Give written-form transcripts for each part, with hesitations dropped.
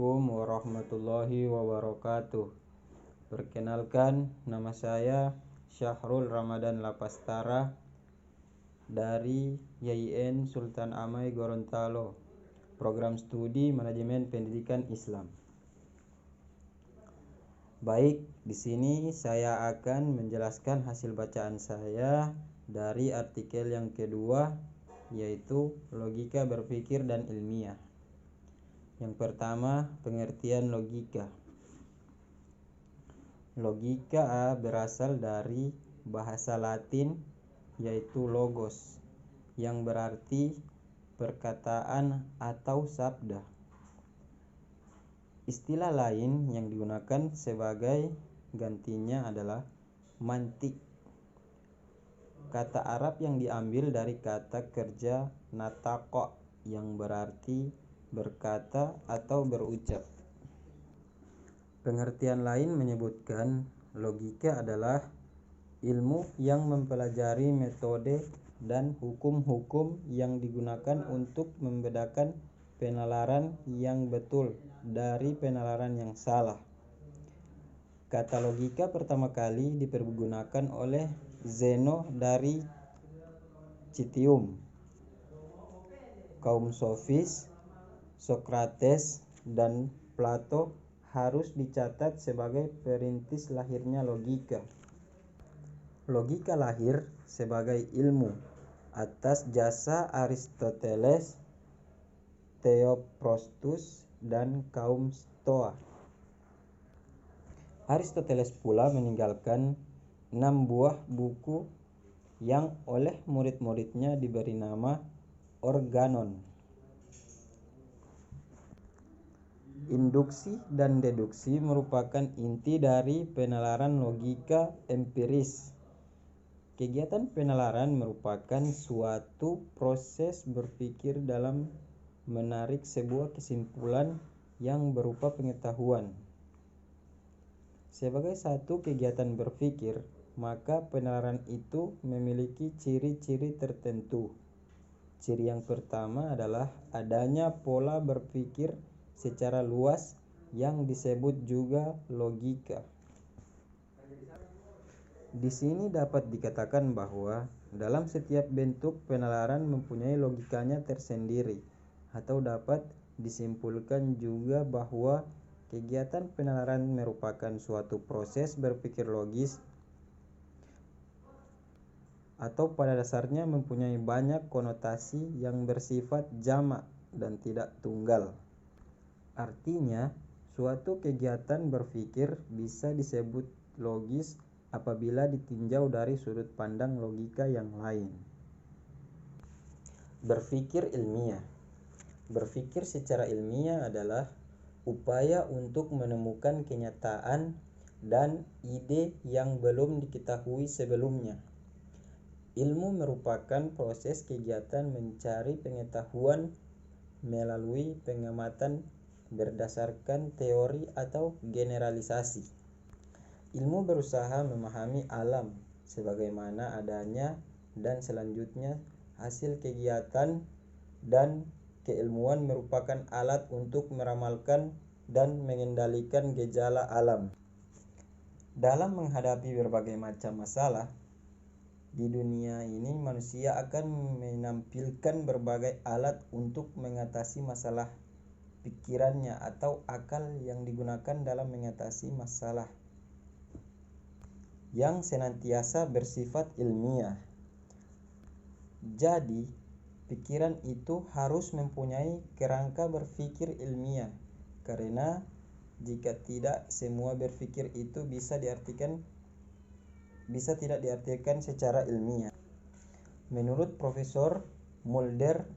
Assalamualaikum warahmatullahi wabarakatuh. Perkenalkan, nama saya Syahrul Ramadan Lapastara dari YIN Sultan Amai Gorontalo, Program Studi Manajemen Pendidikan Islam. Baik, di sini saya akan menjelaskan hasil bacaan saya dari artikel yang kedua, yaitu logika berpikir dan ilmiah. Yang pertama, pengertian logika. Logika berasal dari bahasa Latin, yaitu logos, yang berarti perkataan atau sabda. Istilah lain yang digunakan sebagai gantinya adalah mantik. Kata Arab yang diambil dari kata kerja nataqo yang berarti berkata atau berucap. Pengertian lain menyebutkan logika adalah ilmu yang mempelajari metode dan hukum-hukum yang digunakan untuk membedakan penalaran yang betul dari penalaran yang salah. Kata logika pertama kali dipergunakan oleh Zeno dari Citium, kaum sofis, Sokrates, dan Plato harus dicatat sebagai perintis lahirnya logika. Logika lahir sebagai ilmu atas jasa Aristoteles, Theophrastus, dan kaum Stoa. Aristoteles pula meninggalkan 6 buah buku yang oleh murid-muridnya diberi nama Organon. Induksi dan deduksi merupakan inti dari penalaran logika empiris. Kegiatan penalaran merupakan suatu proses berpikir dalam menarik sebuah kesimpulan yang berupa pengetahuan. Sebagai satu kegiatan berpikir, maka penalaran itu memiliki ciri-ciri tertentu. Ciri yang pertama adalah adanya pola berpikir secara luas yang disebut juga logika. Di sini dapat dikatakan bahwa dalam setiap bentuk penalaran mempunyai logikanya tersendiri, atau dapat disimpulkan juga bahwa kegiatan penalaran merupakan suatu proses berpikir logis atau pada dasarnya mempunyai banyak konotasi yang bersifat jamak dan tidak tunggal. Artinya, suatu kegiatan berpikir bisa disebut logis apabila ditinjau dari sudut pandang logika yang lain. Berpikir ilmiah. Berpikir secara ilmiah adalah upaya untuk menemukan kenyataan dan ide yang belum diketahui sebelumnya. Ilmu merupakan proses kegiatan mencari pengetahuan melalui pengamatan berdasarkan teori atau generalisasi. Ilmu berusaha memahami alam sebagaimana adanya dan selanjutnya hasil kegiatan, dan keilmuan merupakan alat untuk meramalkan dan mengendalikan gejala alam. Dalam menghadapi berbagai macam masalah di dunia ini, manusia akan menampilkan berbagai alat untuk mengatasi masalah pikirannya atau akal yang digunakan dalam mengatasi masalah yang senantiasa bersifat ilmiah. Jadi, pikiran itu harus mempunyai kerangka berpikir ilmiah, karena jika tidak, semua berpikir itu bisa tidak diartikan secara ilmiah. Menurut Profesor Mulder,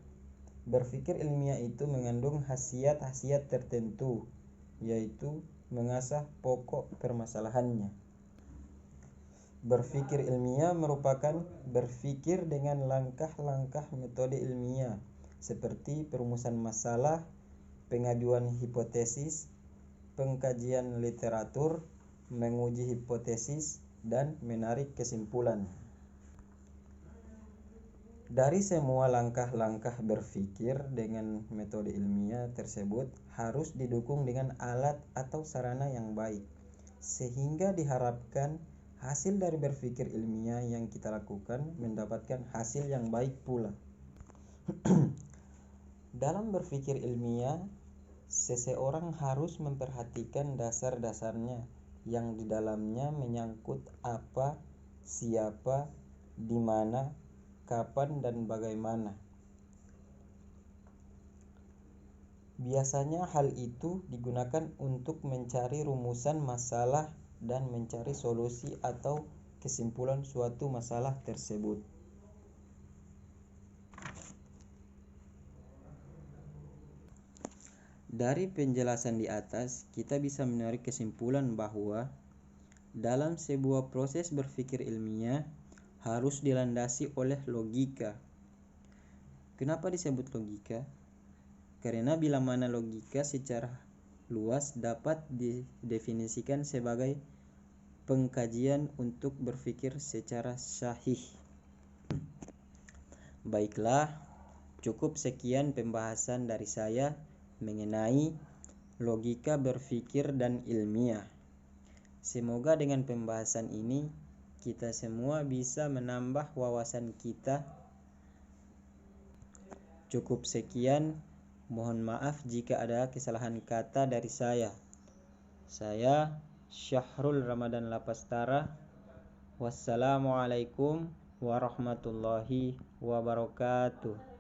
berpikir ilmiah itu mengandung khasiat-khasiat tertentu, yaitu mengasah pokok permasalahannya. Berpikir ilmiah merupakan berpikir dengan langkah-langkah metode ilmiah, seperti perumusan masalah, pengajuan hipotesis, pengkajian literatur, menguji hipotesis, dan menarik kesimpulan. Dari semua langkah-langkah berpikir dengan metode ilmiah tersebut harus didukung dengan alat atau sarana yang baik, sehingga diharapkan hasil dari berpikir ilmiah yang kita lakukan mendapatkan hasil yang baik pula. Dalam berpikir ilmiah, seseorang harus memperhatikan dasar-dasarnya yang di dalamnya menyangkut apa, siapa, di mana, kapan, dan bagaimana. Biasanya hal itu digunakan untuk mencari rumusan masalah dan mencari solusi atau kesimpulan suatu masalah tersebut. Dari penjelasan di atas, kita bisa menarik kesimpulan bahwa dalam sebuah proses berpikir ilmiah harus dilandasi oleh logika. Kenapa disebut logika? Karena bila mana logika secara luas dapat didefinisikan sebagai pengkajian untuk berpikir secara sahih. Baiklah, cukup sekian pembahasan dari saya mengenai logika berpikir dan ilmiah. Semoga dengan pembahasan ini kita semua bisa menambah wawasan kita. Cukup sekian, mohon maaf jika ada kesalahan kata dari saya. Saya Syahrul Ramadan Lapastara. Wassalamualaikum warahmatullahi wabarakatuh.